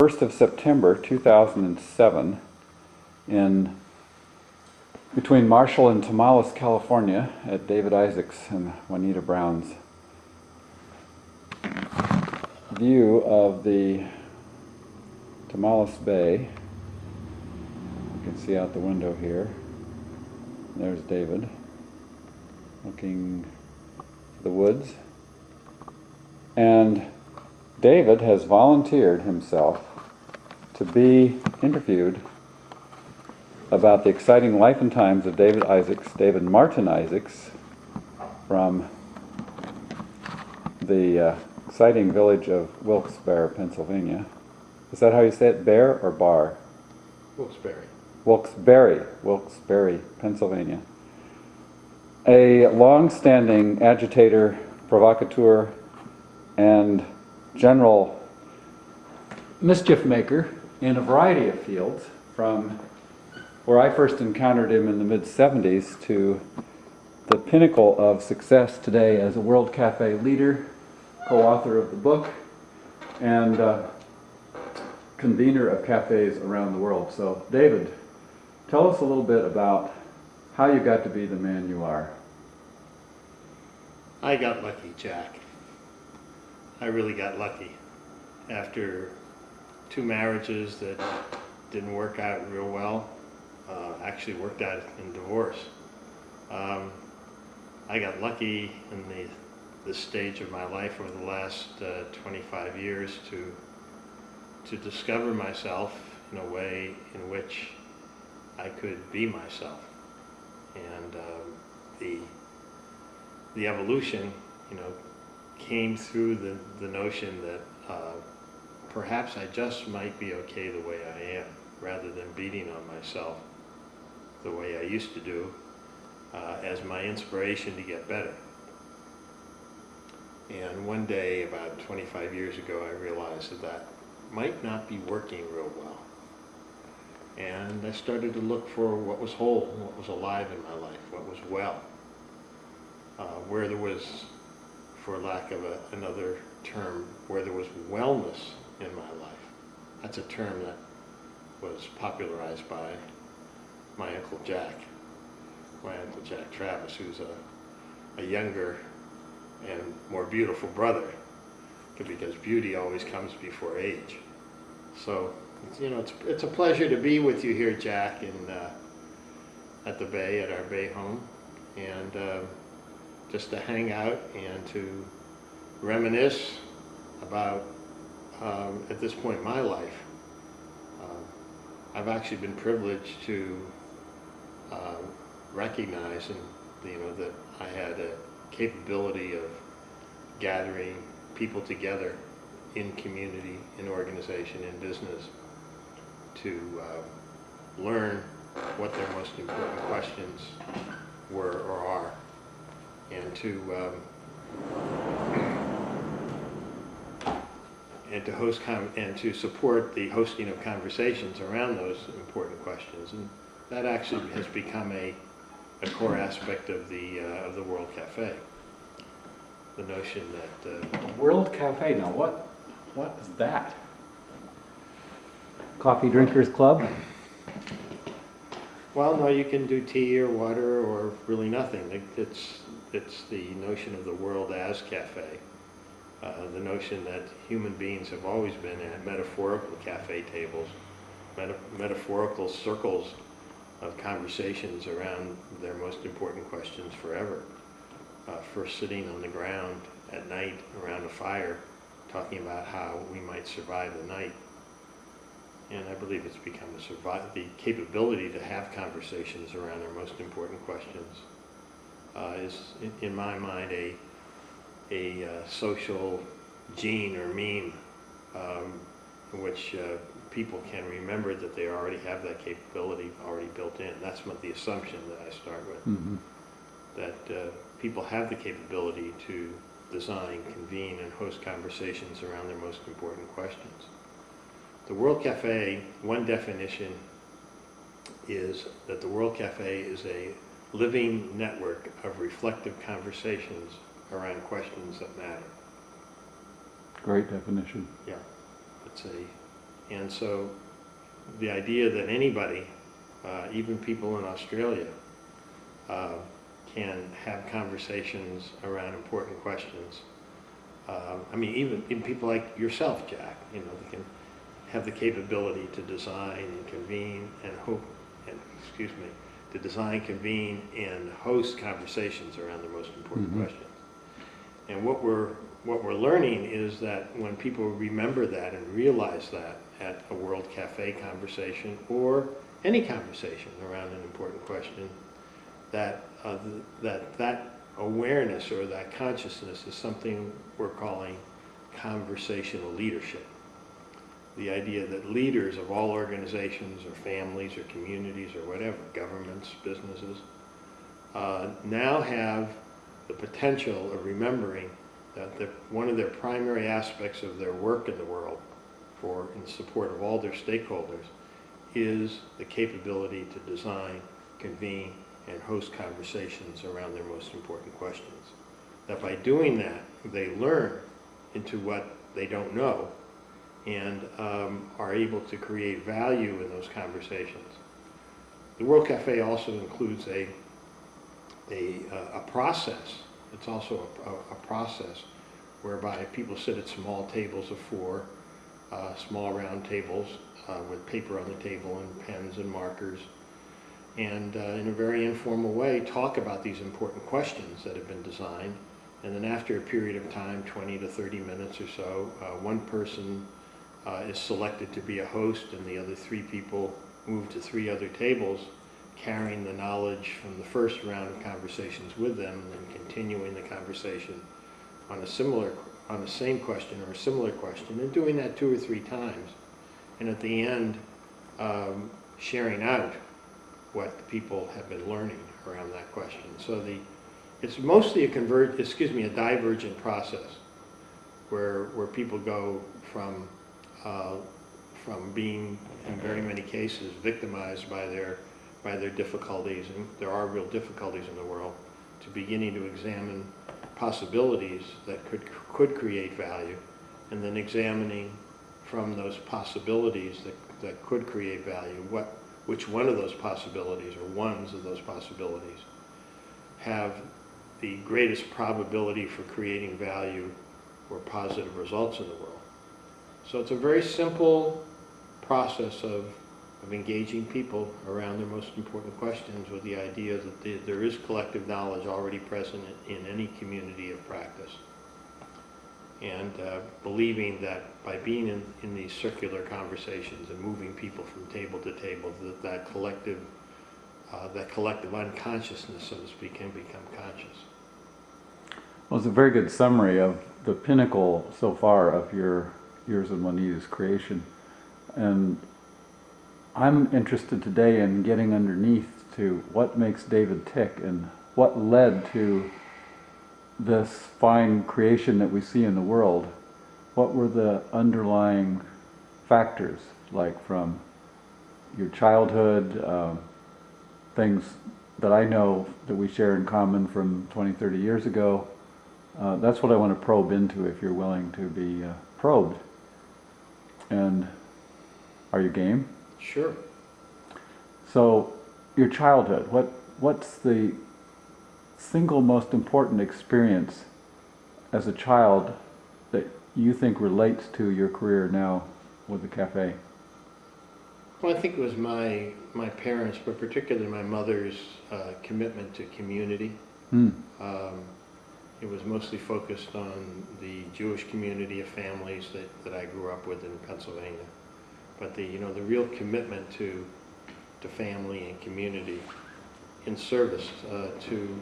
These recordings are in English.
1st of September 2007 between Marshall and Tomales, California, at David Isaacs and Juanita Brown's view of the Tomales Bay. You can see out the window here. There's David looking at the woods. And David has volunteered himself to be interviewed about the exciting life and times of David Martin Isaacs, from the exciting village of Wilkes-Barre, Pennsylvania. Is that how you say it? Bear or bar? Wilkes-Barre. Wilkes-Barre, Pennsylvania. A long-standing agitator, provocateur, and general mischief maker in a variety of fields, from where I first encountered him in the mid-70s to the pinnacle of success today as a World Cafe leader, co-author of the book, and convener of cafes around the world. So, David, tell us a little bit about how you got to be the man you are. I got lucky, Jack. I really got lucky. After 2 marriages that didn't work out real well, actually worked out in divorce. I got lucky in this stage of my life over the last 25 years to discover myself in a way in which I could be myself. And the evolution, came through the notion that perhaps I just might be okay the way I am, rather than beating on myself the way I used to do as my inspiration to get better. And one day, about 25 years ago, I realized that might not be working real well. And I started to look for what was whole, what was alive in my life, what was well. Where there was, for lack of another term, where there was wellness in my life. That's a term that was popularized by my Uncle Jack Travis, who's a younger and more beautiful brother, because beauty always comes before age. So, it's a pleasure to be with you here, Jack, at the Bay, at our Bay home, and just to hang out and to reminisce about, at this point in my life, I've actually been privileged to recognize that I had a capability of gathering people together in community, in organization, in business, to learn what their most important questions were or are, and to host and to support the hosting of conversations around those important questions. And that actually has become a core aspect of the World Cafe. The notion that World Cafe. Now, what is that? Coffee Drinkers Club? Well, no, you can do tea or water or really nothing. It's the notion of the world as cafe. The notion that human beings have always been at metaphorical cafe tables, metaphorical circles of conversations around their most important questions forever. First sitting on the ground at night around a fire, talking about how we might survive the night. And I believe it's become the capability to have conversations around our most important questions is, in my mind, a social gene or meme in which people can remember that they already have that capability already built in. That's what the assumption that I start with. Mm-hmm. That people have the capability to design, convene, and host conversations around their most important questions. The World Cafe, one definition is that the World Cafe is a living network of reflective conversations around questions that matter. Great definition. Yeah, And so the idea that anybody, even people in Australia, can have conversations around important questions. I mean, even people like yourself, Jack, you know, they can have the capability to design and convene and to design, convene, and host conversations around the most important questions. And what we're learning is that when people remember that and realize that at a World Cafe conversation or any conversation around an important question, that that awareness or that consciousness is something we're calling conversational leadership. The idea that leaders of all organizations or families or communities or whatever, governments, businesses, now have the potential of remembering that one of their primary aspects of their work in the world in support of all their stakeholders is the capability to design, convene, and host conversations around their most important questions. That by doing that, they learn into what they don't know and are able to create value in those conversations. The World Cafe also includes a process. It's also a process whereby people sit at small tables of 4, small round tables with paper on the table and pens and markers, and in a very informal way talk about these important questions that have been designed. And then after a period of time, 20 to 30 minutes or so, one person is selected to be a host, and the other 3 people move to 3 other tables, carrying the knowledge from the first round of conversations with them, and then continuing the conversation on the same question or a similar question, and doing that 2 or 3 times. And at the end, sharing out what the people have been learning around that question. So it's mostly a divergent process where people go from being, in very many cases, victimized by their difficulties, and there are real difficulties in the world, to beginning to examine possibilities that could create value, and then examining from those possibilities that could create value, which one of those possibilities or ones of those possibilities have the greatest probability for creating value or positive results in the world. So it's a very simple process of engaging people around their most important questions, with the idea that there is collective knowledge already present in any community of practice. And believing that by being in these circular conversations and moving people from table to table, that collective unconsciousness, so to speak, can become conscious. Well, it's a very good summary of the pinnacle so far of yours and Juanita's creation. And I'm interested today in getting underneath to what makes David tick and what led to this fine creation that we see in the world. What were the underlying factors, like from your childhood, things that I know that we share in common from 20, 30 years ago? That's what I want to probe into, if you're willing to be probed. And are you game? Sure. So, your childhood, what's the single most important experience as a child that you think relates to your career now with the cafe? Well, I think it was my parents, but particularly my mother's commitment to community. It was mostly focused on the Jewish community of families that I grew up with in Pennsylvania. But the real commitment to family and community in service to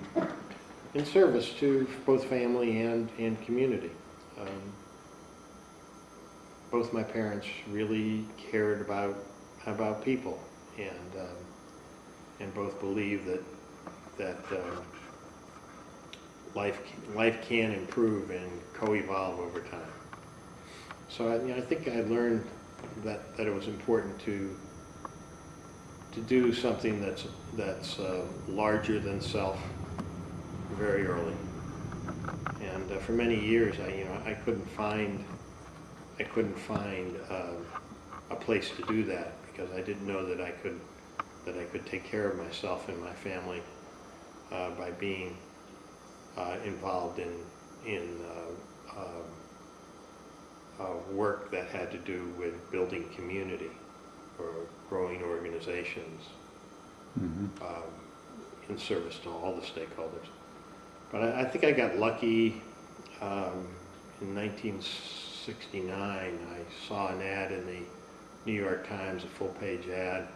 both family and community. Both my parents really cared about people, and both believed that life can improve and co-evolve over time. So I think I learned that it was important to do something that's larger than self very early. And for many years, I couldn't find a place to do that, because I didn't know that I could take care of myself and my family by being involved in work that had to do with building community or growing organizations in service to all the stakeholders. But I think I got lucky. In 1969, I saw an ad in the New York Times, a full-page ad,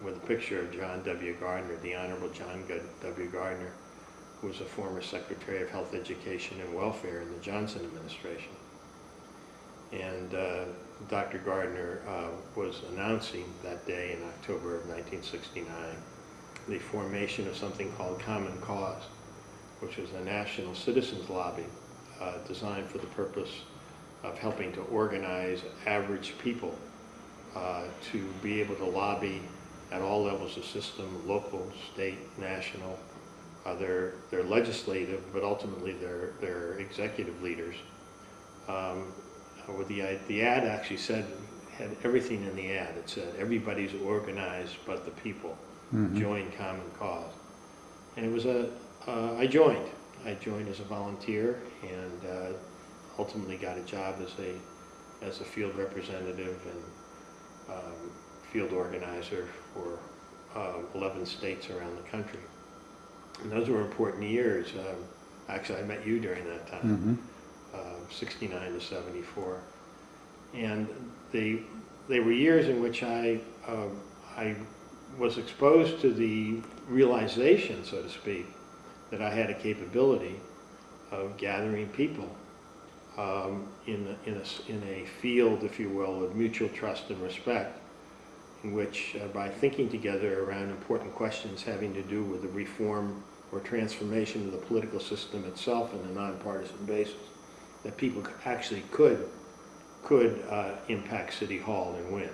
with a picture of John W. Gardner, the Honorable John W. Gardner, who was a former Secretary of Health, Education, and Welfare in the Johnson administration. And Dr. Gardner was announcing that day in October of 1969 the formation of something called Common Cause, which was a national citizens lobby designed for the purpose of helping to organize average people to be able to lobby at all levels of system, local, state, national, their legislative, but ultimately their executive leaders. The ad actually had everything in the ad. It said, everybody's organized but the people. Join Common Cause. And it was I joined. I joined as a volunteer and ultimately got a job as a field representative and field organizer for 11 states around the country. And those were important years. Actually, I met you during that time, 69 to 74. And they were years in which I was exposed to the realization, so to speak, that I had a capability of gathering people in a field, if you will, of mutual trust and respect, in which by thinking together around important questions having to do with the reform or transformation of the political system itself on a nonpartisan basis, that people actually could impact City Hall and win.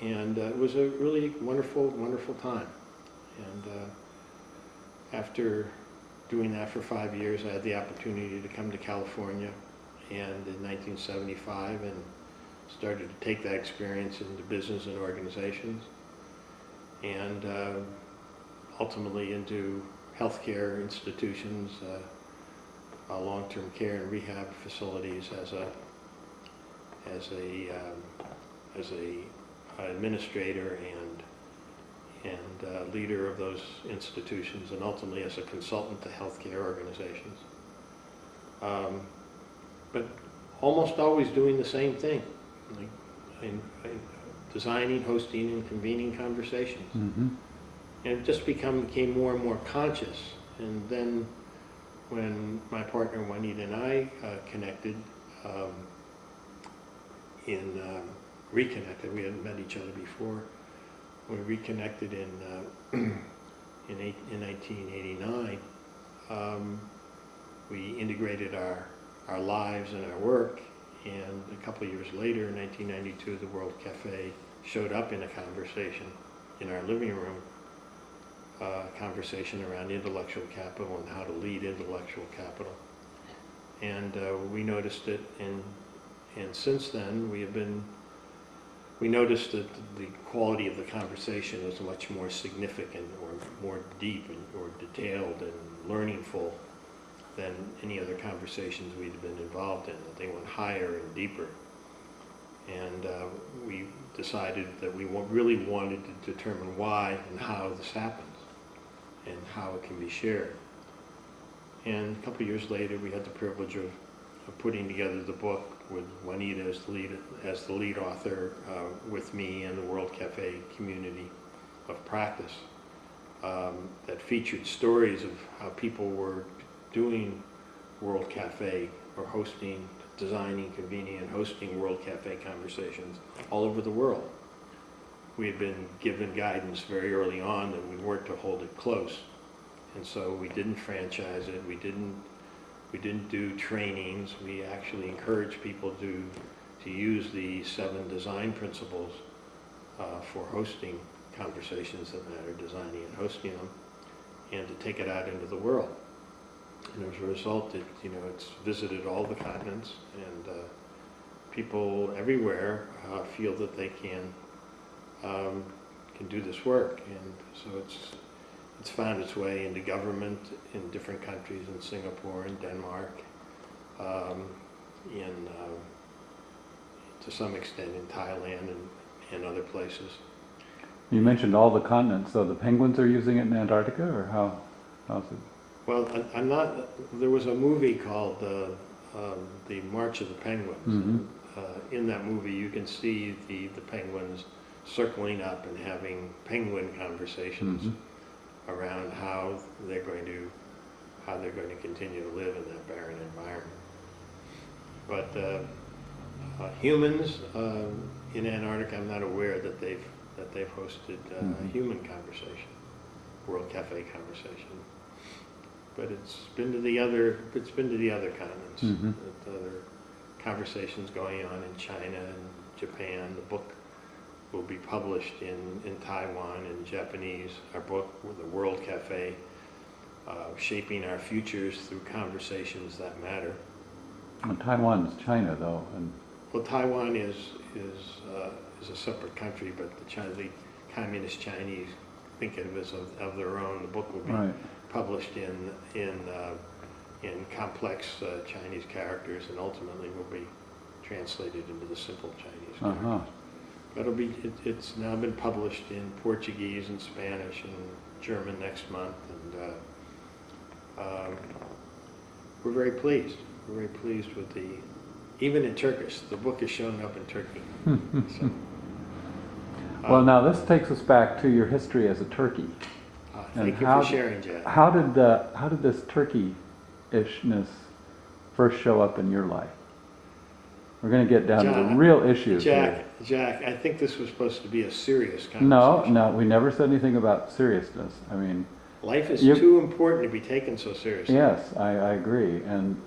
And it was a really wonderful, wonderful time. And after doing that for 5 years, I had the opportunity to come to California, and in 1975, and started to take that experience into business and organizations, and ultimately into healthcare institutions, long-term care and rehab facilities as a administrator and leader of those institutions, and ultimately as a consultant to healthcare organizations. But almost always doing the same thing, like designing, hosting, and convening conversations. And it just became more and more conscious. And then when my partner Juanita and I reconnected, we hadn't met each other before. We reconnected in 1989. We integrated our lives and our work, and a couple of years later, in 1992, the World Cafe showed up in a conversation in our living room, conversation around intellectual capital and how to lead intellectual capital. And we noticed it, and since then we noticed that the quality of the conversation was much more significant or more deep or detailed and learningful than any other conversations we'd been involved in, that they went higher and deeper. And we decided that we really wanted to determine why and how this happens and how it can be shared. And a couple of years later, we had the privilege of putting together the book with Juanita as the lead author, with me and the World Cafe community of practice, that featured stories of how people were doing World Cafe or designing, convening, and hosting World Cafe conversations all over the world. We had been given guidance very early on that we weren't to hold it close, and so we didn't franchise it. We didn't do trainings. We actually encouraged people to use the 7 design principles for hosting conversations that matter, designing and hosting them, and to take it out into the world. And as a result, it's visited all the continents, and people everywhere feel that they can do this work, and so it's found its way into government in different countries, in Singapore, in Denmark, in to some extent in Thailand and other places. You mentioned all the continents, so the penguins are using it in Antarctica, or how's it? Well, I'm not. There was a movie called The March of the Penguins. Mm-hmm. In that movie, you can see the penguins circling up and having penguin conversations Mm-hmm. around how they're going to continue to live in that barren environment. But humans in Antarctica, I'm not aware that they've hosted a human conversation, World Cafe conversation. But it's been to the other continents. Mm-hmm. Other conversations going on in China and Japan. The book will be published in Taiwan in Japanese. Our book, The World Cafe, Shaping Our Futures Through Conversations That Matter. Well, Taiwan is China, though, and Well, Taiwan is a separate country, but the Communist Chinese think of it as of their own. The book will be right. published in complex Chinese characters, and ultimately will be translated into the simple Chinese characters. It's now been published in Portuguese and Spanish and German next month, and we're very pleased. We're very pleased with even in Turkish. The book is showing up in Turkey. So, Well, now this takes us back to your history as a turkey. thank you for sharing, Jack. How did this turkey-ishness first show up in your life? We're going to get down to the real issues here. Jack, I think this was supposed to be a serious conversation. No, we never said anything about seriousness. I mean, life is too important to be taken so seriously. yes, I agree, and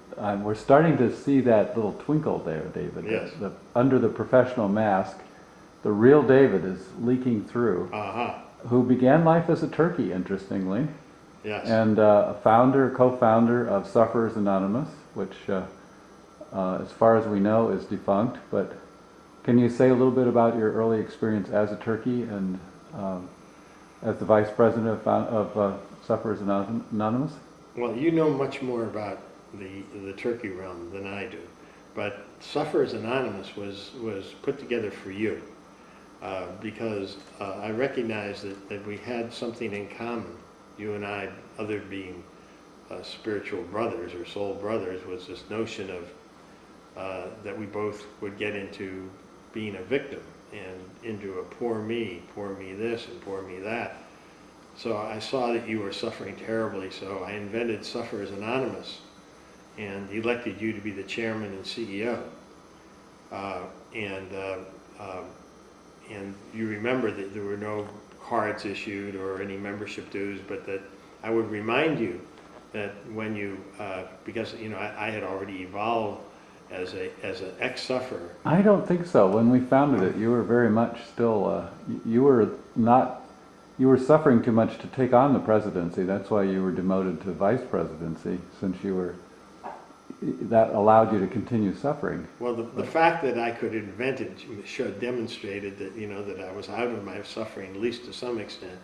we're starting to see that little twinkle there, David. Yes. Under the professional mask, the real David is leaking through. Who began life as a turkey, interestingly. Yes. And co-founder of Sufferers Anonymous, which, as far as we know, is defunct. But can you say a little bit about your early experience as a turkey and as the vice president of Sufferers Anonymous? Well, you know much more about the turkey realm than I do. But Sufferers Anonymous was put together for you. Because I recognized that we had something in common, you and I, other being spiritual brothers or soul brothers, was this notion of that we both would get into being a victim and into a poor me this and poor me that. So I saw that you were suffering terribly, so I invented Sufferers Anonymous and elected you to be the chairman and CEO. And you remember that there were no cards issued or any membership dues, but that I would remind you that when you, because I had already evolved as an ex-sufferer. I don't think so. When we founded it, you were very much still, you were suffering too much to take on the presidency. That's why you were demoted to vice presidency, since that allowed you to continue suffering. Well, the fact that I could invent it demonstrated that that I was out of my suffering, at least to some extent,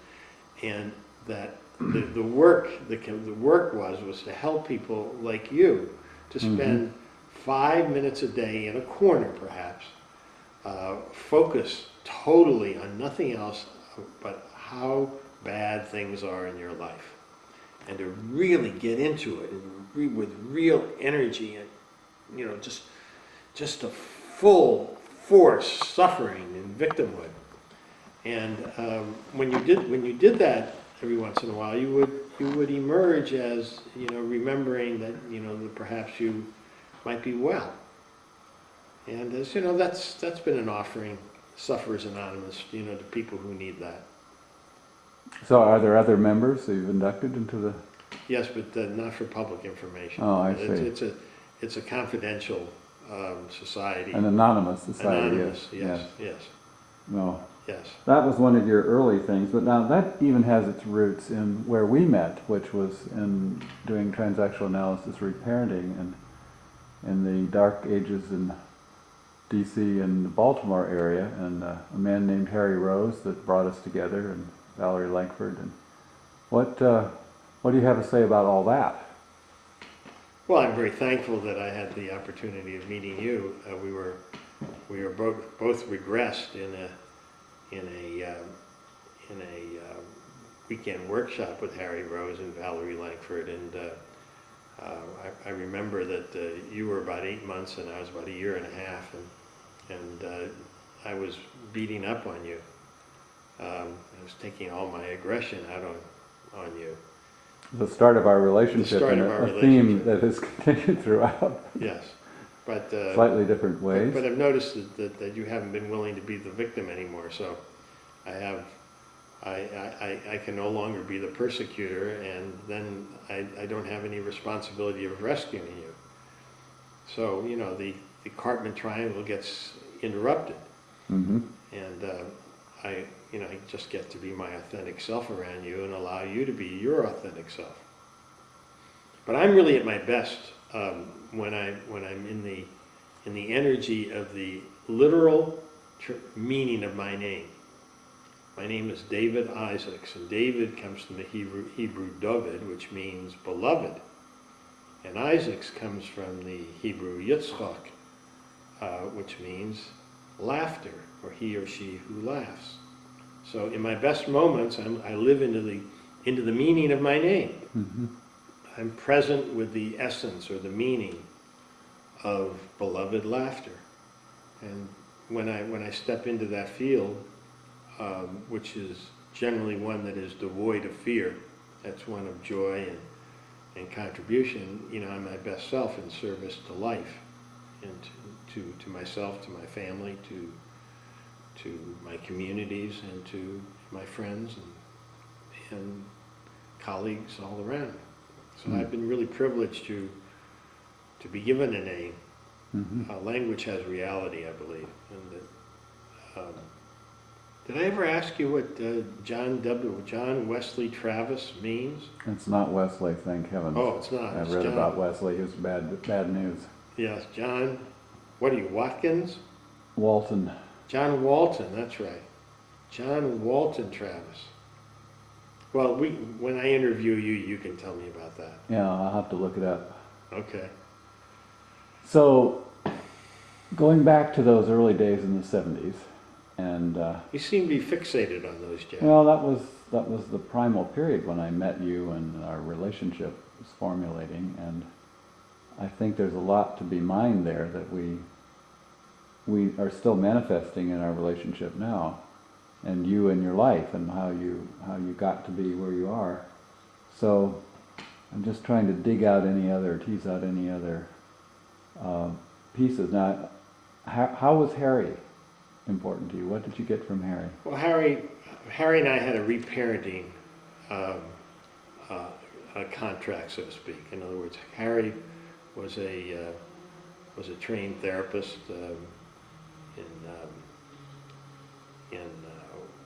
and that the work was to help people like you to spend 5 minutes a day in a corner, perhaps, focus totally on nothing else but how bad things are in your life, and to really get into it with real energy and just a full force suffering and victimhood. And when you did that every once in a while, you would emerge as remembering that that perhaps you might be well. And as that's been an offering, Sufferers Anonymous, to people who need that. So are there other members that you've inducted into the... Yes, but not for public information. Oh, I see. It's a confidential society. An anonymous society. Anonymous, yes. No. Yes. That was one of your early things, but now that even has its roots in where we met, which was in doing transactional analysis reparenting and in the dark ages and DC and the Baltimore area, and a man named Harry Rose that brought us together, and Valerie Langford. And what do you have to say about all that? Well, I'm very thankful that I had the opportunity of meeting you. We were both regressed in a weekend workshop with Harry Rose and Valerie Langford, and I remember that you were about 8 months and I was about a year and a half, and I was beating up on you. I was taking all my aggression out on you. The start of our relationship, start and of our a theme relationship. that has continued throughout. Yes, but Slightly different ways. But I've noticed that you haven't been willing to be the victim anymore. So I can no longer be the persecutor, and then I don't have any responsibility of rescuing you. So, you know, the Cartman triangle gets interrupted, Mm-hmm. and I just get to be my authentic self around you and allow you to be your authentic self. But I'm really at my best when I'm in the energy of the literal meaning of my name. My name is David Isaacs, and David comes from the Hebrew David, which means beloved. And Isaacs comes from the Hebrew Yitzchak, which means laughter, or he or she who laughs. So in my best moments, I live into the meaning of my name. Mm-hmm. I'm present with the essence or the meaning of beloved laughter. And when I step into that field, which is generally one that is devoid of fear, that's one of joy and contribution, you know, I'm my best self in service to life, and to myself, to my family, to my communities, and to my friends and colleagues all around. So I've been really privileged to be given a name. Mm-hmm. Language has reality, I believe. And that, did I ever ask you what John Wesley Travis means? It's not Wesley, thank heavens. Oh, it's not. I It's read John. about Wesley. It was bad news. Yes, John. What are you, Watkins? Walton. John Walton. That's right. John Walton Travis. Well, when I interview you, you can tell me about that. Yeah, I'll have to look it up. Okay. So, going back to those early days in the 70s, and You seem to be fixated on those, Jack. well, that was the primal period when I met you and our relationship was formulating, and I think there's a lot to be mined there that we are still manifesting in our relationship now, and you and your life, and how you got to be where you are. So I'm just trying to tease out any other pieces. Now, how was Harry important to you? What did you get from Harry? Well, Harry and I had a reparenting contract, so to speak. In other words, Harry was a trained therapist in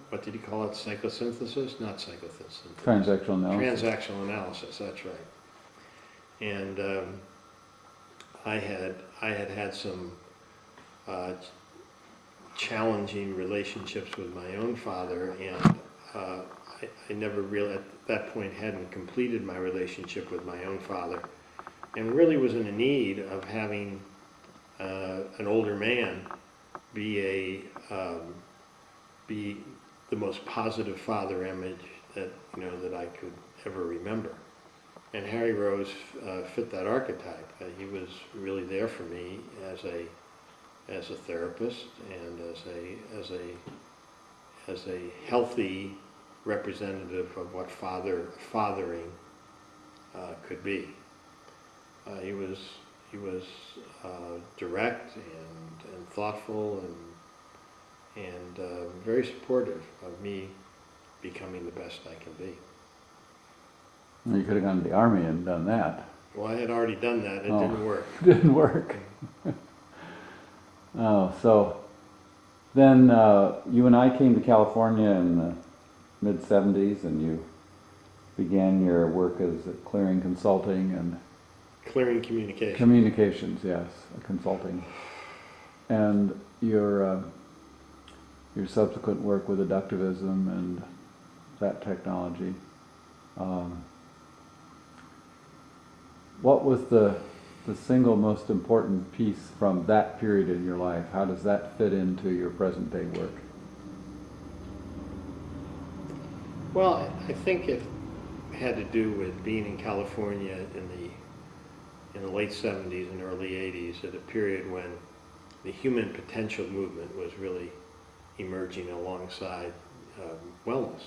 what did he call it? Psychosynthesis? Not psychosynthesis. Transactional analysis. Transactional analysis. That's right. And I had some challenging relationships with my own father, and I never really, at that point, hadn't completed my relationship with my own father, and really was in a need of having an older man be the most positive father image that I could ever remember. And Harry Rose fit that archetype. He was really there for me as a therapist and as a healthy representative of what fathering could be. He was direct and thoughtful and very supportive of me becoming the best I can be. You could have gone to the army and done that. Well, I had already done that. It didn't work. Didn't work. Oh, so then you and I came to California in the mid-70s, and you began your work as clearing consulting and Clearing communication. communications, yes, consulting. and your subsequent work with adductivism and that technology. What was the single most important piece from that period in your life? How does that fit into your present day work? Well, I think it had to do with being in California in the late 70s and early 80s, at a period when the human potential movement was really emerging alongside wellness.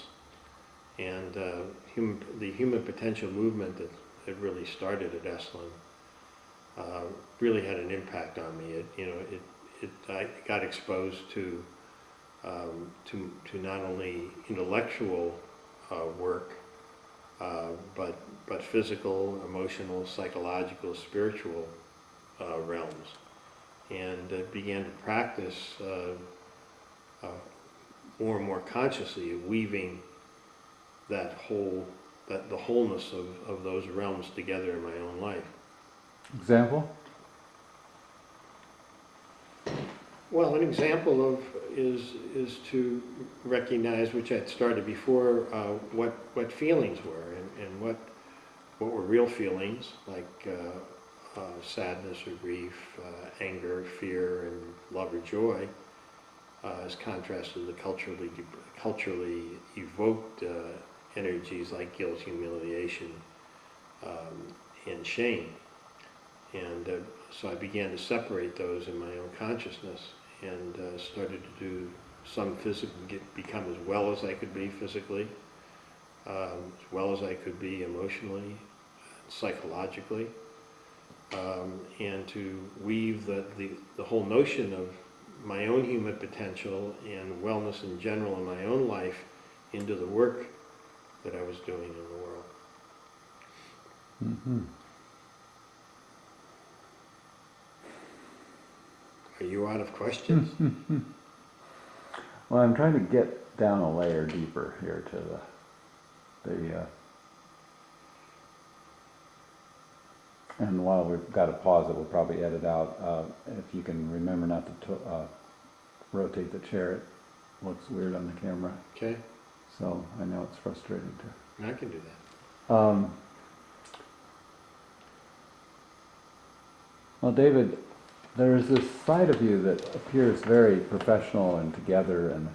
And the human potential movement that really started at Esalen really had an impact on me. I got exposed to not only intellectual work, but physical, emotional, psychological, spiritual realms, and began to practice more and more consciously, weaving the wholeness of those realms together in my own life. Example? Well, an example is to recognize, which I'd started before, what feelings were, and what were real feelings, like sadness or grief, anger, fear, and love or joy, as contrasted to the culturally evoked energies like guilt, humiliation, and shame. And so I began to separate those in my own consciousness, and started to do some physical, become as well as I could be physically, as well as I could be emotionally, psychologically, and to weave the whole notion of my own human potential and wellness in general in my own life into the work that I was doing in the world. Mm-hmm. Are you out of questions? Well, I'm trying to get down a layer deeper here to and while we've got to pause it, we'll probably edit out. If you can remember not to rotate the chair, it looks weird on the camera. Okay, So I know it's frustrating too. I can do that. Well, David, there's this side of you that appears very professional and together, and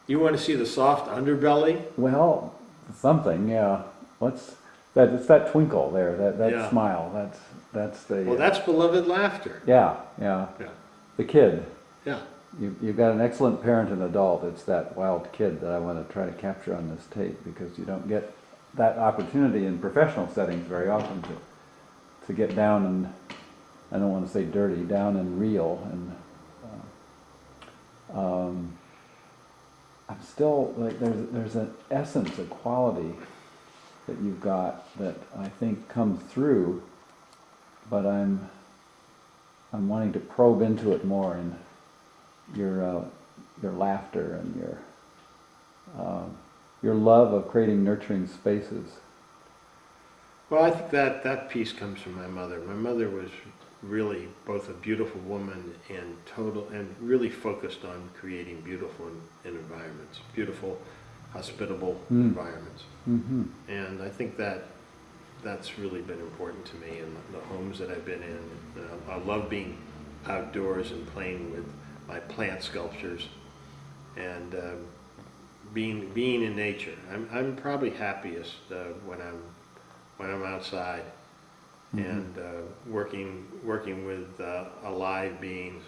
You want to see the soft underbelly? well, something, yeah. What's that? It's that twinkle there, that Yeah. smile. That's the Well, that's beloved laughter. yeah. Yeah, The kid. yeah. You've got an excellent parent and adult. It's that wild kid that I want to try to capture on this tape, because you don't get that opportunity in professional settings very often to get down and, I don't want to say dirty, down and real. And I'm still, like, there's an essence, a quality that you've got that I think comes through, but I'm wanting to probe into it more in your laughter and your love of creating nurturing spaces. Well, I think that piece comes from my mother. My mother was really both a beautiful woman and really focused on creating beautiful environments, beautiful, hospitable environments. Mm-hmm. And I think that's really been important to me in the homes that I've been in. I love being outdoors and playing with my plant sculptures, and being in nature. I'm probably happiest when I'm outside, Mm-hmm. and working with alive beings,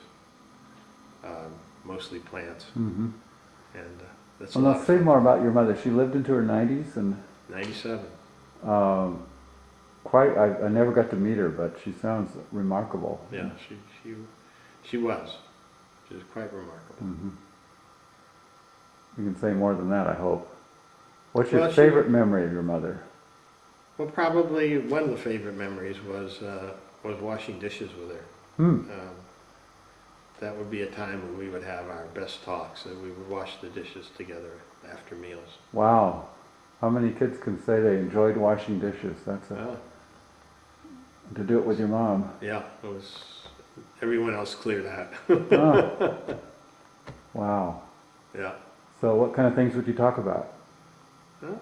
mostly plants. Mm-hmm. And that's Well, a lot now of say fun. more about your mother. She lived into her 90s, and 97. I never got to meet her, but she sounds remarkable. Yeah, she was. She was quite remarkable. Mm-hmm. You can say more than that, I hope. What's Well, your she- favorite memory of your mother? Well, probably one of the favorite memories was washing dishes with her. Hmm. That would be a time when we would have our best talks, and we would wash the dishes together after meals. Wow. How many kids can say they enjoyed washing dishes? That's a... Well, To do it with your mom. Yeah, it was, everyone else cleared out. Oh, wow. Yeah. So what kind of things would you talk about? Well,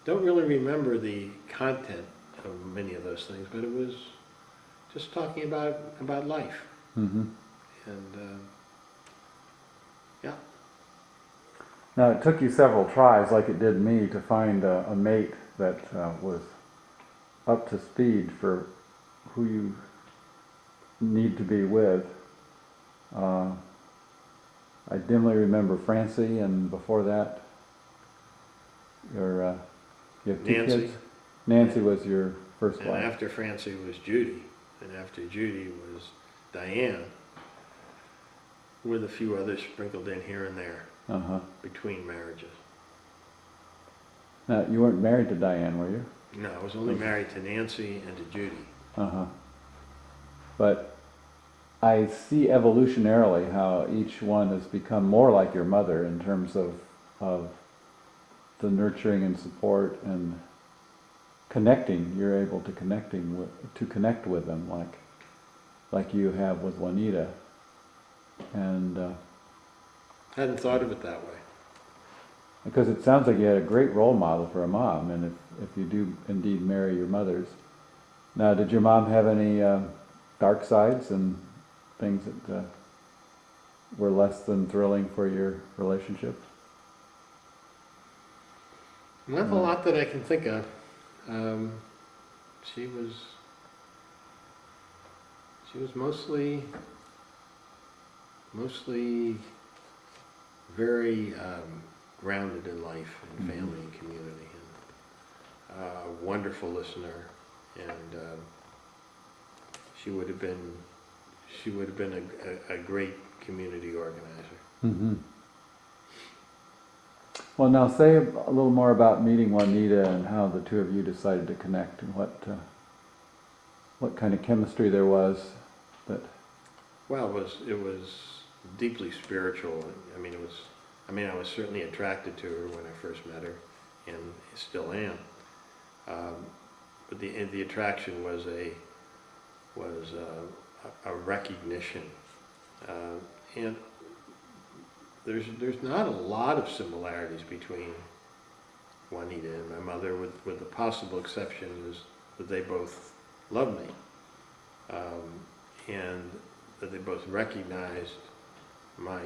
don't really remember the content of many of those things, but it was just talking about life. Mm-hmm. And yeah, Now, it took you several tries, like it did me, to find a mate that was up to speed for who you need to be with. Uh, I dimly remember Francie, and before that, your you have two Nancy. kids. Nancy was your first And wife. after Francie was Judy, and after Judy was Diane, with a few others sprinkled in here and there Uh-huh. between marriages. Now, you weren't married to Diane, were you? No, I was only married to Nancy and to Judy. Uh-huh. But I see evolutionarily how each one has become more like your mother in terms of the nurturing and support and connecting. You're able to connect with them like you have with Juanita. And Hadn't thought of it that way. because it sounds like you had a great role model for a mom, and if you do indeed marry your mothers. Now, did your mom have any dark sides and things that were less than thrilling for your relationship? Not a lot that I can think of. Um, she was mostly very grounded in life and family and community, and a wonderful listener, and she would have been a great community organizer. Mm-hmm. Well, now say a little more about meeting Juanita and how the two of you decided to connect, and what kind of chemistry there was that. Well, it was deeply spiritual. I was certainly attracted to her when I first met her, and still am. But the attraction was a recognition, and there's not a lot of similarities between Juanita and my mother, with the possible exception is that they both loved me, and that they both recognized my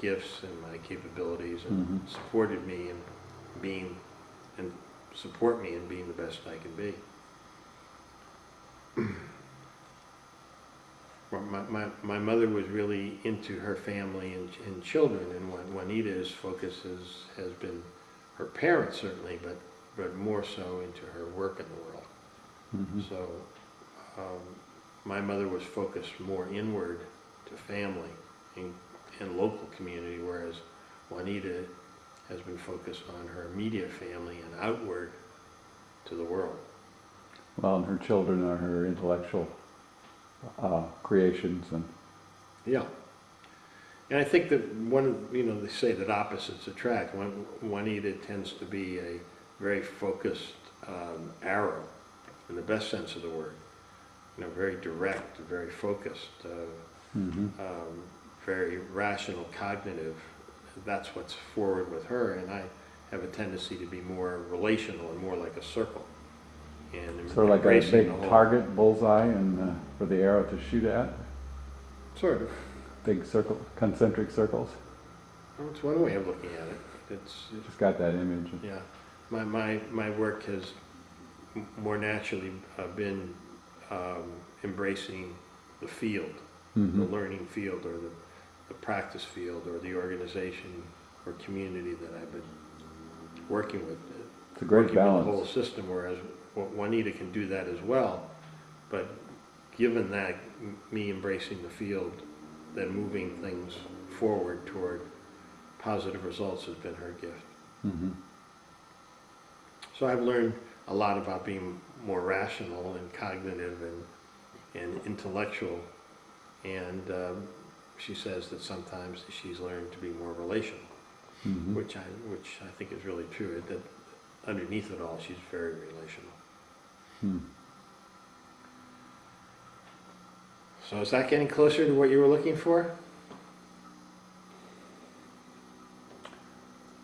gifts and my capabilities, and supported me in being, and support me in being the best I can be. My mother was really into her family and children, and Juanita's focus has been her parents certainly, but more so into her work in the world. Mm-hmm. So my mother was focused more inward to family and local community, whereas Juanita has been focused on her immediate family and outward to the world. Well, and her children are her intellectual creations, and Yeah. And I think that they say that opposites attract. Juanita tends to be a very focused arrow, in the best sense of the word. Very direct, very focused, very rational, cognitive. That's what's forward with her, and I have a tendency to be more relational and more like a circle. And sort of like a embracing big the whole- target, bullseye, and for the arrow to shoot at. Sort of. Big circle, concentric circles. Well, it's one way of looking at it. It's Just got that image. yeah. My work has more naturally been embracing the field, Mm-hmm. the learning field, or the practice field, or the organization or community that I've been working with. It's a great working with balance. the whole system, whereas Juanita can do that as well. But given that, me embracing the field, then moving things forward toward positive results has been her gift. Mm-hmm. So I've learned a lot about being more rational and cognitive and intellectual, and she says that sometimes she's learned to be more relational, Mm-hmm. which I think is really true. That underneath it all, she's very relational. Hmm. So is that getting closer to what you were looking for?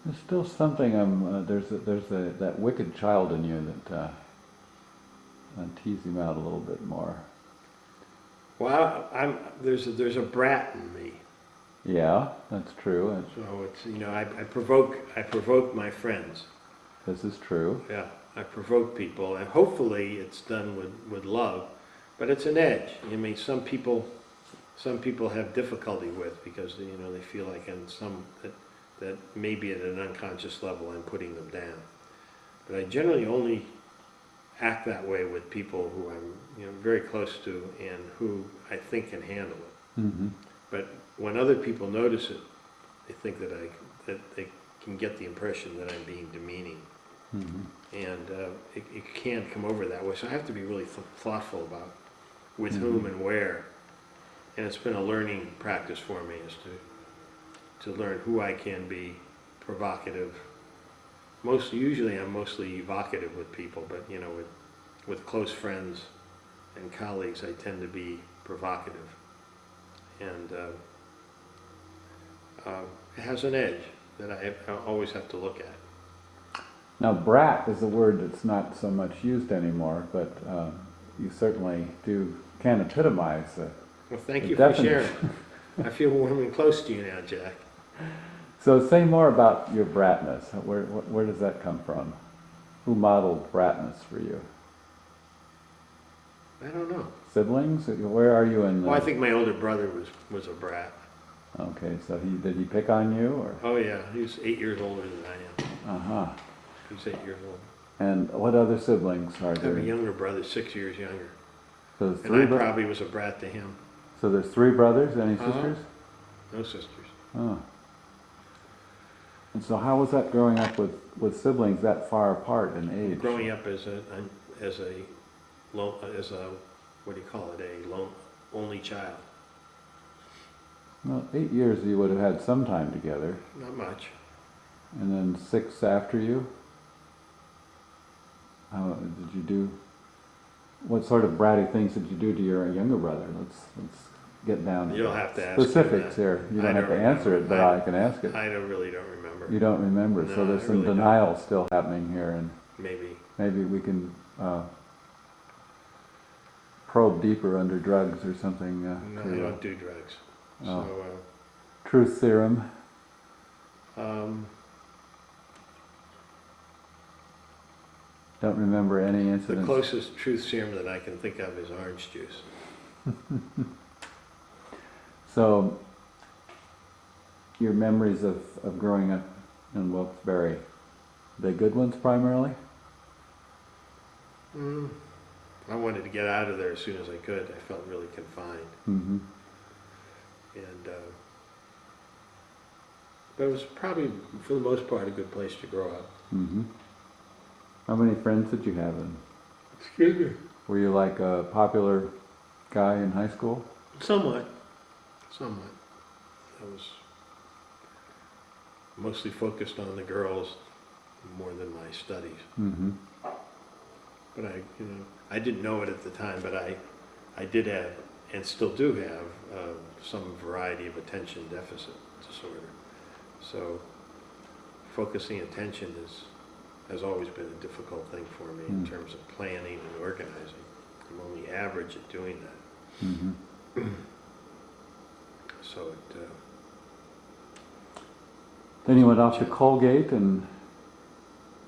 There's still something. That wicked child in you that tease him out a little bit more. Well, there's a brat in me. Yeah, that's true. So it's, I provoke my friends. This is true. Yeah, I provoke people, and hopefully it's done with love, but it's an edge. I mean, some people have difficulty with because they feel like that maybe at an unconscious level I'm putting them down. But I generally only act that way with people who I'm very close to and who I think can handle it. Mm-hmm. But when other people notice it, they think that they can get the impression that I'm being demeaning. Mm-hmm. And it can come over that way. So I have to be really thoughtful about with Mm-hmm. whom and where. And it's been a learning practice for me is to learn who I can be provocative. Usually I'm mostly evocative with people, but with close friends and colleagues I tend to be provocative. And it has an edge that I always have to look at. Now, brat is a word that's not so much used anymore, but you certainly can epitomize Well, thank the you for definition. sharing. I feel warm and close to you now, Jack. So say more about your bratness. Where does that come from? Who modeled bratness for you? I don't know. Siblings? Where are you in the... Well, I think my older brother was a brat. Okay, so did he pick on you, or? Oh yeah, he was 8 years older than I am. Uh-huh. He's 8 years old. And what other siblings are I have there? a younger brother, 6 years younger. So there's And three I bro- probably was a brat to him. So there's 3 brothers, any Uh-huh. sisters? No sisters. Oh. And so how was that growing up with siblings that far apart in age? Growing up as a what do you call it, only child. Well, 8 years you would have had some time together. Not much. And then 6 after you? How did you do? What sort of bratty things did you do to your younger brother? Let's get down to You'll have to ask him specifics that. here. You I don't have to don't answer it, but remember. I can ask it. I really don't remember. You don't remember, so No, there's I some really don't. denial still happening here, and Maybe. we can probe deeper under drugs or something. No, I don't do drugs. Oh. So, Truth serum. Don't remember any the incidents. closest truth serum that I can think of is orange juice. So, your memories of growing up in Wilkes-Barre, they good ones primarily? I wanted to get out of there as soon as I could. I felt really confined. Mm-hmm. And but it was probably, for the most part, a good place to grow up. Mm-hmm. How many friends did you have? And Excuse me. were you like a popular guy in high school? Somewhat. I was mostly focused on the girls more than my studies. Mm-hmm. But I didn't know it at the time, but I did have, and still do have, some variety of attention deficit disorder. So focusing attention has always been a difficult thing for me in terms of planning and organizing. I'm only average at doing that. Mm-hmm. So it, Then you went off to Colgate and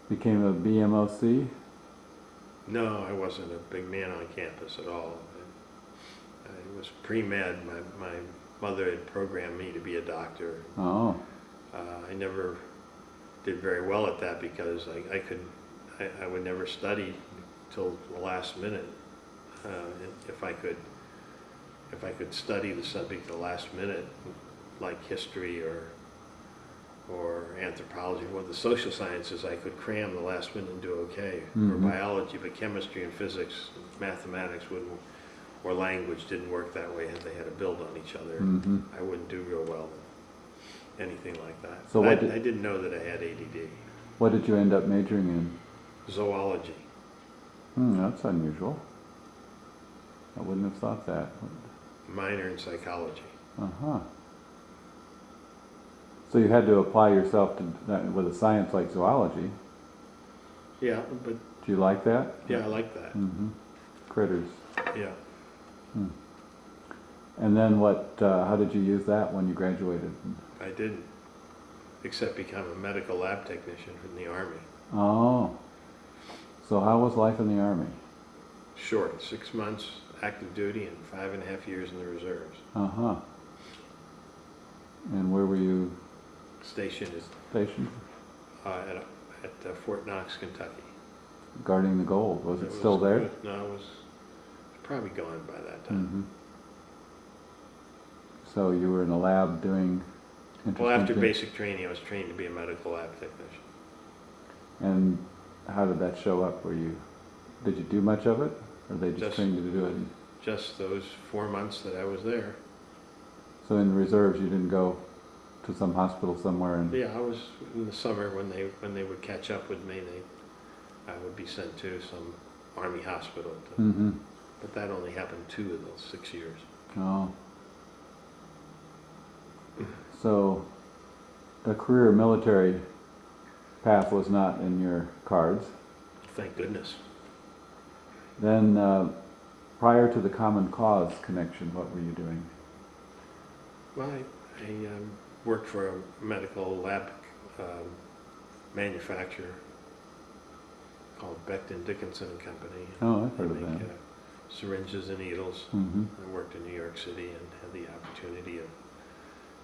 became a BMOC? no, I wasn't a big man on campus at all. I was pre-med. My mother had programmed me to be a doctor. Oh. I never did very well at that because I would never study till the last minute. If I could study the subject the last minute, like history or anthropology, the social sciences, I could cram the last minute and do okay. Or biology, but chemistry and physics, mathematics wouldn't, or language didn't work that way. They had to build on each other. Mm-hmm. I wouldn't do real well in anything like that. So I didn't know that I had ADD. What did you end up majoring in? Zoology. That's unusual. I wouldn't have thought that. minor in psychology. Uh-huh. So you had to apply yourself to that with a science like zoology. Yeah, but Do you like that? yeah, I like that. Mm-hmm. Critters. Yeah. Hmm. And then what, how did you use that when you graduated? I didn't, except become a medical lab technician in the Army. Oh. So how was life in the Army? Short, 6 months active duty and 5.5 years in the reserves. Uh-huh. And where were you Stationed stationed? at Fort Knox, Kentucky. Guarding the gold. Was it still there? No, it was probably gone by that time. Mm-hmm. So you were in a lab doing interesting Well, after things? basic training, I was trained to be a medical lab technician. And how did that show up? Did you do much of it? Or they just trained you to do it? Just those 4 months that I was there. So in the reserves you didn't go to some hospital somewhere and... Yeah, I was in the summer when they would catch up with me. I would be sent to some Army hospital. Mm-hmm. But that only happened 2 of those 6 years. Oh. So a career military path was not in your cards. Thank goodness. Then prior to the Common Cause connection, what were you doing? Well, I worked for a medical lab manufacturer called Becton Dickinson and Company. Oh, I've heard They of make, that. syringes and needles. Mm-hmm. I worked in New York City and had the opportunity of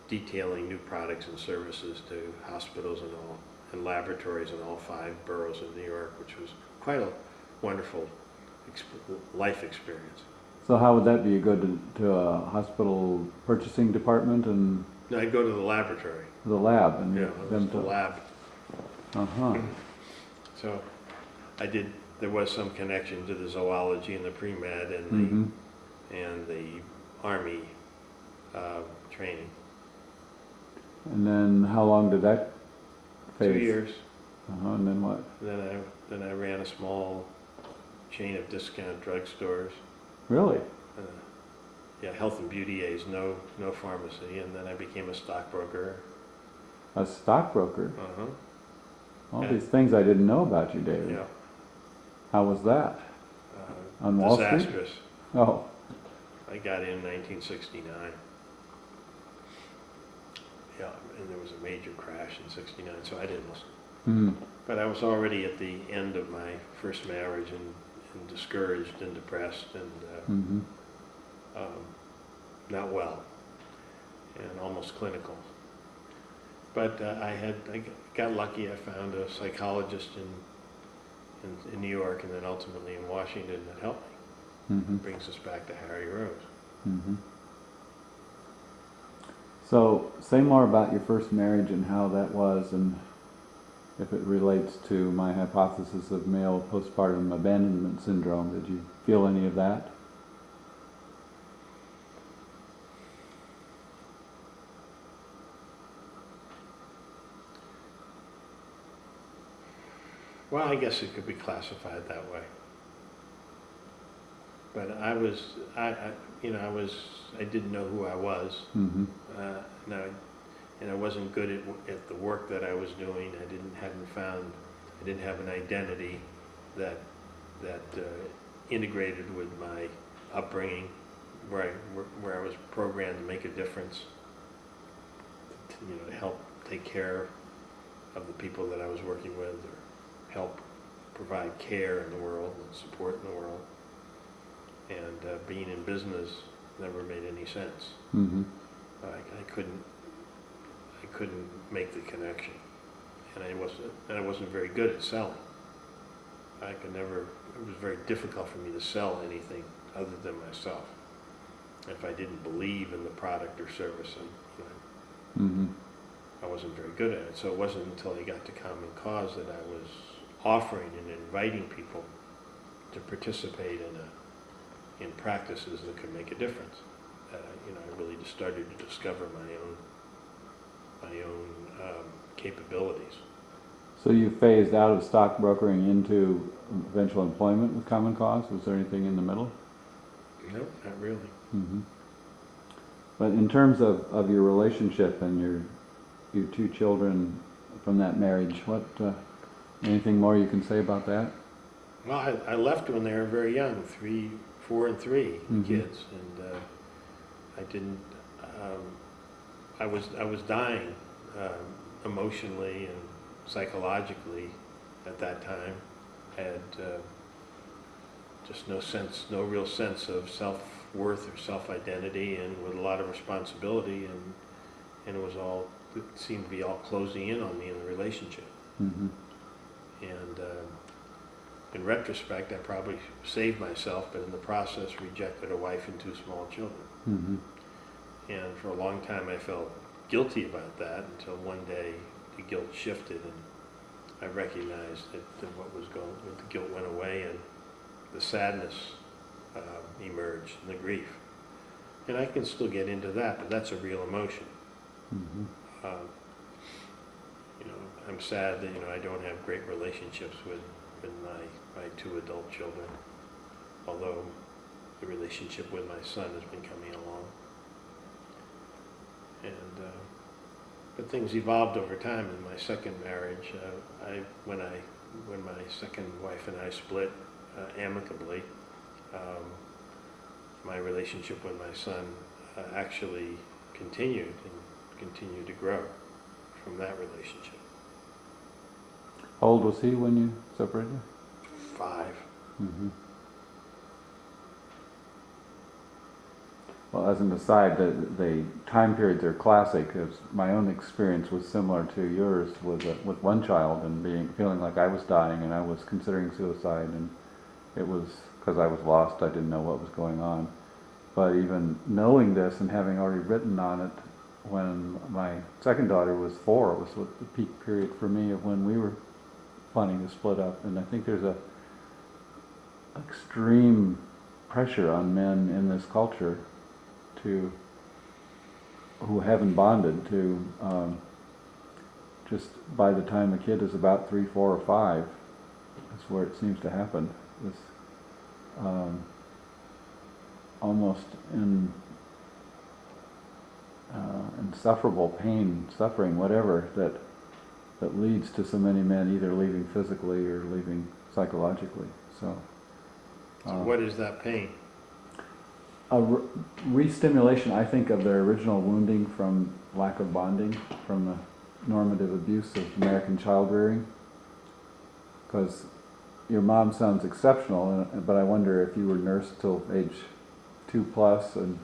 detailing new products and services to hospitals and laboratories in all 5 boroughs of New York, which was quite a wonderful life experience. So how would that be? You go to a hospital purchasing department and Now, I'd go to the laboratory. the lab and Yeah, it them was the lab. Uh-huh. So there was some connection to the zoology and the pre-med and Mm-hmm. the Army training. And then how long did that phase? 2 years. Uh-huh. And then what? Then I ran a small chain of discount drugstores. Really? Yeah, health and beauty aids, no pharmacy, and then I became a stockbroker. A stockbroker? Uh-huh. All Yeah. these things I didn't know about you, David. Yeah. How was that? On Wall Street? Disastrous. Oh. I got in 1969. Yeah, and there was a major crash in 69, so I didn't listen. Hmm. But I was already at the end of my first marriage and discouraged and depressed and Mm-hmm. not well and almost clinical. But I got lucky. I found a psychologist in New York and then ultimately in Washington that helped me. Mm-hmm. Brings us back to Harry Rose. Mm-hmm. So say more about your first marriage and how that was, and if it relates to my hypothesis of male postpartum abandonment syndrome. Did you feel any of that? Well, I guess it could be classified that way. But I didn't know who I was. Mm-hmm. And I wasn't good at the work that I was doing. I didn't have an identity that integrated with my upbringing, where I was programmed to make a difference, to help take care of the people that I was working with, or help provide care in the world and support in the world. And being in business never made any sense. Mm-hmm. I couldn't make the connection, and I wasn't very good at selling. It was very difficult for me to sell anything other than myself. If I didn't believe in the product or service, Mm-hmm. I wasn't very good at it. So it wasn't until I got to Common Cause that I was offering and inviting people to participate in practices that could make a difference. That I really just started to discover my own capabilities. So you phased out of stockbrokering into eventual employment with Common Cause? Was there anything in the middle? Nope, not really. Mm-hmm. But in terms of your relationship and your two children from that marriage, what anything more you can say about that? Well, I left when they were very young, 3, 4, and 3 Mhm. kids, and I didn't. I was dying emotionally and psychologically at that time. Had just no real sense of self-worth or self-identity, and with a lot of responsibility, and it seemed to be all closing in on me in the relationship. Mm-hmm. And in retrospect, I probably saved myself, but in the process rejected a wife and 2 small children. Mm-hmm. And for a long time I felt guilty about that, until one day the guilt shifted, and I recognized that the guilt went away, and the sadness emerged, and the grief. And I can still get into that, but that's a real emotion. Mm-hmm. Um, I'm sad that, I don't have great relationships with my 2 adult children, although the relationship with my son has been coming along. And but things evolved over time. In my second marriage, when my second wife and I split amicably, my relationship with my son actually continued to grow from that relationship. How old was he when you separated? 5. Mm-hmm. Well, as an aside, the time periods are classic. Because my own experience was similar to yours with one child, and feeling like I was dying and I was considering suicide, and it was because I was lost. I didn't know what was going on. But even knowing this and having already written on it when my second daughter was 4, it was the peak period for me of when we were planning to split up. And I think there's a extreme pressure on men in this culture who haven't bonded to just by the time the kid is about 3, 4, or 5, that's where it seems to happen. This almost insufferable pain, suffering, whatever, that leads to so many men either leaving physically or leaving psychologically. So What is that pain? a re-stimulation, I think, of their original wounding from lack of bonding, from the normative abuse of American child rearing. Because your mom sounds exceptional, but I wonder if you were nursed till age 2+ and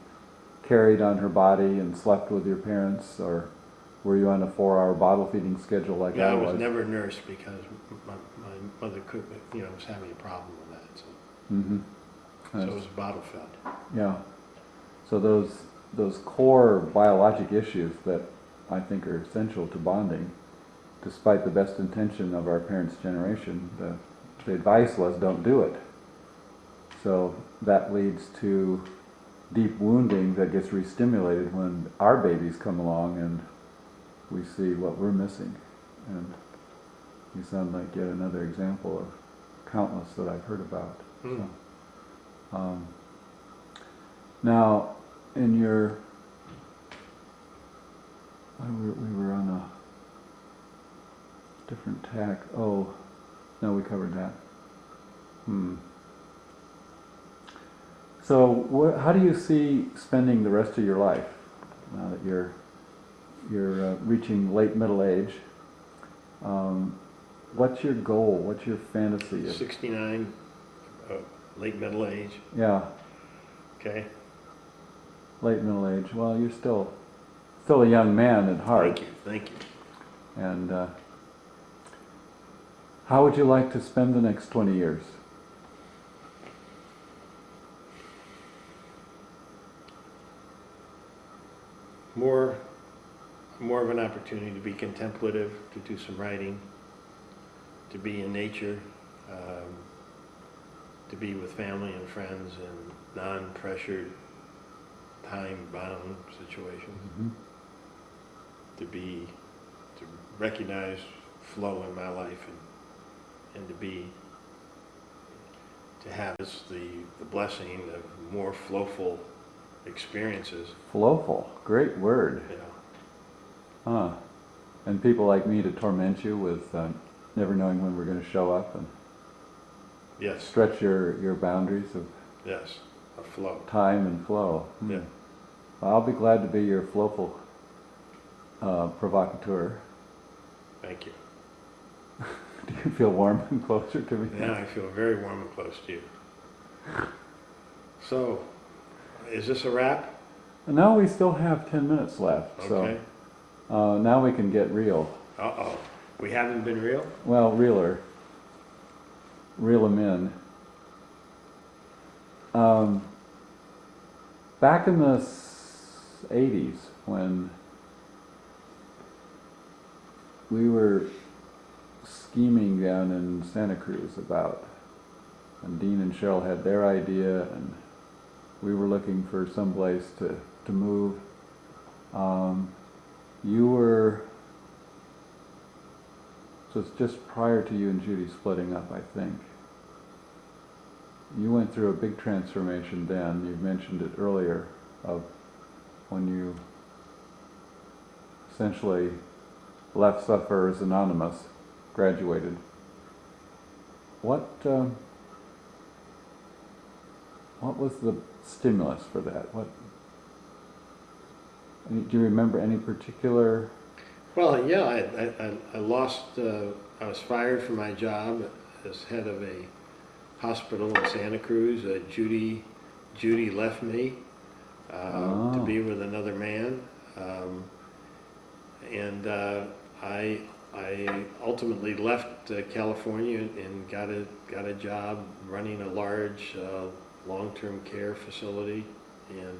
carried on her body and slept with your parents, or were you on a 4-hour bottle feeding schedule like I was? I was never nursed because my mother was having a problem with that. So, Mm-hmm. so it was bottle fed. Yeah. So those core biologic issues that I think are essential to bonding, despite the best intention of our parents' generation, the advice was don't do it. So that leads to deep wounding that gets re-stimulated when our babies come along and we see what we're missing. And you sound like yet another example of countless that I've heard about. Mm. So, now, in your, we were on a different tack. Oh, no, we covered that. So, how do you see spending the rest of your life now that you're reaching late middle age? What's your goal? What's your fantasy? 69, late middle age. Yeah. Okay. Late middle age. Well, you're still a young man at heart. Thank you. And how would you like to spend the next 20 years? More of an opportunity to be contemplative, to do some writing, to be in nature, to be with family and friends in non-pressured, time-bound situations. Mm-hmm. To recognize flow in my life, and to have this, the blessing of more flowful experiences, Flowful, great word. you know. Huh. And people like me to torment you with never knowing when we're going to show up and Yes, stretch your boundaries of yes, a flow. time and flow. Yeah. Well, I'll be glad to be your flowful provocateur. Thank you. Do you feel warm and closer to me? Yeah, I feel very warm and close to you. So, is this a wrap? Now we still have 10 minutes left, Okay. so now we can get real. Uh-oh. We haven't been real? Well, realer. Reel 'em in. Back in the 80s, when we were scheming down in Santa Cruz and Dean and Cheryl had their idea, and we were looking for some place to move. You were, so it's just prior to you and Judy splitting up, I think. You went through a big transformation then. You mentioned it earlier, of when you essentially left Sufferers Anonymous, graduated. What was the stimulus for that? Do you remember any particular? Well, yeah, I lost, I was fired from my job as head of a hospital in Santa Cruz. Judy left me to be with another man. And I ultimately left California and got a job running a large long-term care facility and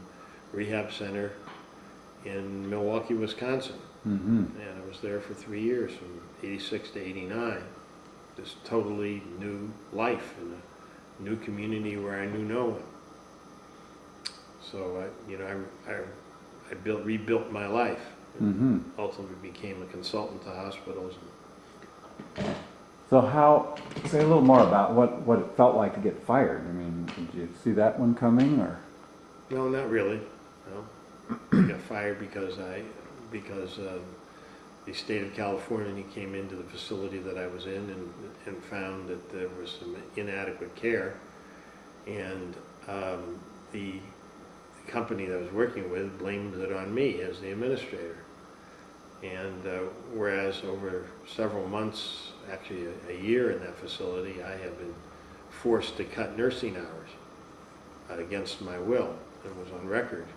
rehab center in Milwaukee, Wisconsin. Mm-hmm. And I was there for 3 years, from '86 to '89. This totally new life in a new community where I knew no one. So I rebuilt my life. Mm-hmm. Ultimately became a consultant to hospitals. So say a little more about what it felt like to get fired. I mean, did you see that one coming, or? No, not really. No. I got fired because the state of California came into the facility that I was in and found that there was some inadequate care, and the company that I was working with blamed it on me as the administrator. And whereas over several months, actually a year in that facility, I had been forced to cut nursing hours against my will, and was on record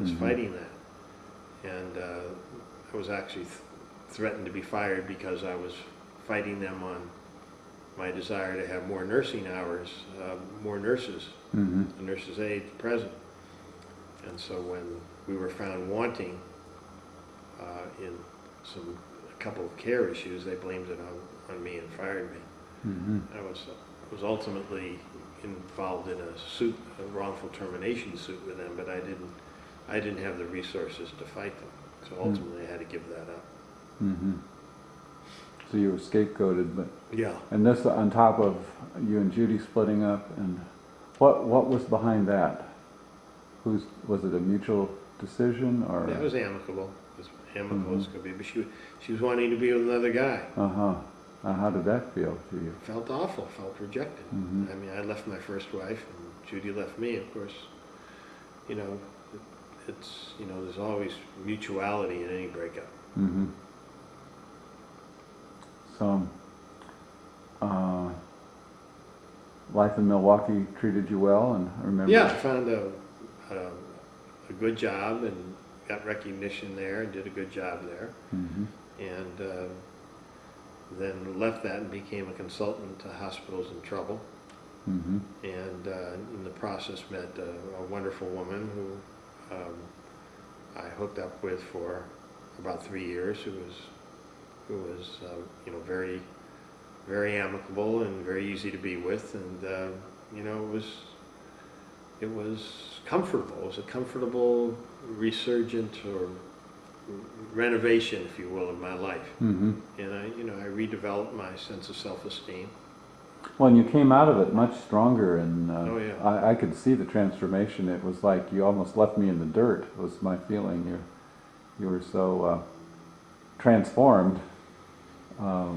as fighting that. And I was actually threatened to be fired because I was fighting them on my desire to have more nursing hours, more nurses, a nurse's aide present. And so when we were found wanting in a couple of care issues, they blamed it on me and fired me. Mm-hmm. I was ultimately involved in a wrongful termination suit with them, but I didn't have the resources to fight them. So ultimately I had to give that up. Mm-hmm. So you were scapegoated, but Yeah. and this on top of you and Judy splitting up, and what was behind that? Was it a mutual decision, or? It was amicable, as amicable as could be, but she was wanting to be with another guy. Uh-huh. How did that feel to you? Felt awful, felt rejected. Mhm. I mean, I left my first wife, and Judy left me. Of course, there's always mutuality in any breakup. Mm-hmm. So, life in Milwaukee treated you well, and I remember. Yeah, I found a good job and got recognition there and did a good job there. Mm-hmm. And then left that and became a consultant to hospitals in trouble. Mm-hmm. And in the process met a wonderful woman who I hooked up with for about 3 years, who was very, very amicable and very easy to be with, and it was comfortable. It was a comfortable resurgent or renovation, if you will, of my life. Mm-hmm. And I redeveloped my sense of self-esteem. Well, and you came out of it much stronger, and Oh, yeah. I could see the transformation. It was like you almost left me in the dirt, was my feeling. You were so transformed,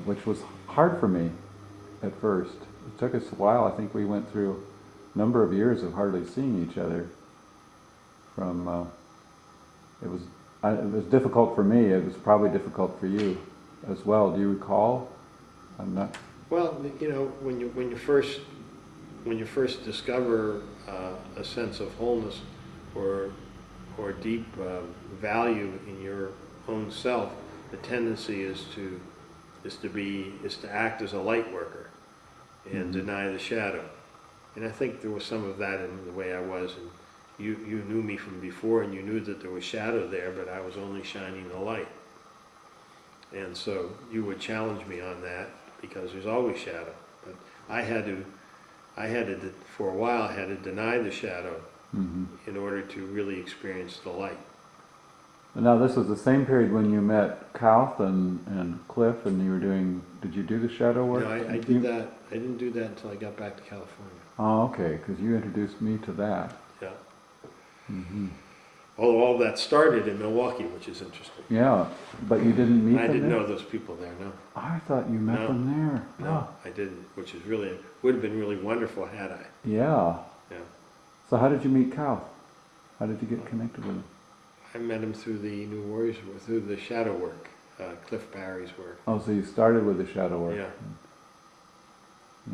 which was hard for me at first. It took us a while. I think we went through a number of years of hardly seeing each other. It was difficult for me. It was probably difficult for you as well. Do you recall? I'm not. Well, when you first discover a sense of wholeness or deep value in your own self, the tendency is to act as a light worker and deny the shadow. And I think there was some of that in the way I was. And you knew me from before, and you knew that there was shadow there, but I was only shining the light. And so you would challenge me on that, because there's always shadow. But I had to, for a while, I had to deny the shadow in order to really experience the light. Now, this was the same period when you met Kouth and Cliff, and you were doing. Did you do the shadow work? No, I did that. I didn't do that until I got back to California. Oh, okay, because you introduced me to that. Yeah. Mm-hmm. Although all that started in Milwaukee, which is interesting. Yeah, but you didn't meet them there? I didn't know those people there, no. I thought you met them there. No, I didn't, which is would have been really wonderful had I. Yeah. Yeah. So how did you meet Kouth? How did you get connected with him? I met him through the New Warriors, through the shadow work, Cliff Barry's work. Oh, so you started with the shadow work. Yeah.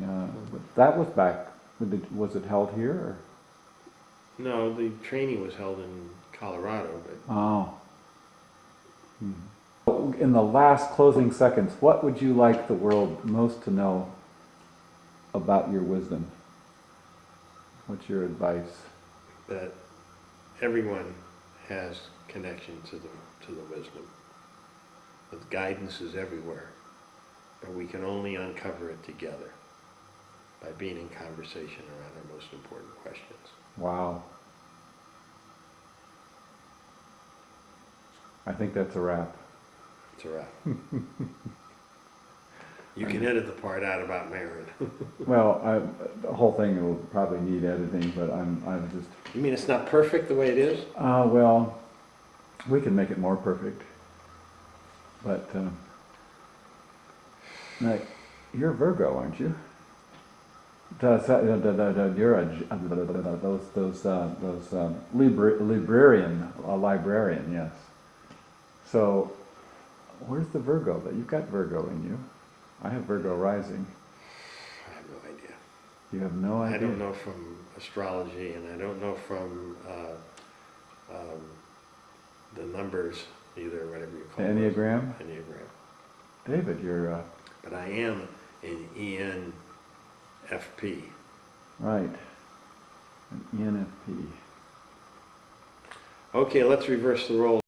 Yeah, but that was back, was it held here? Or? No, the training was held in Colorado, but Oh. In the last closing seconds, what would you like the world most to know about your wisdom? What's your advice? that everyone has connection to the wisdom. The guidance is everywhere, but we can only uncover it together by being in conversation around our most important questions. Wow. I think that's a wrap. It's a wrap. You can edit the part out about Marin. Well, the whole thing will probably need editing, but I'm just. You mean it's not perfect the way it is? Well, we can make it more perfect. But like, you're a Virgo, aren't you? You're a librarian, yes. So, where's the Virgo? That you've got Virgo in you. I have Virgo rising. I have no idea. You have no idea? I don't know from astrology, and I don't know from the numbers either, whatever you call it. Enneagram? Enneagram. David, you're... But I am an ENFP. Right. An ENFP. Okay, let's reverse the role.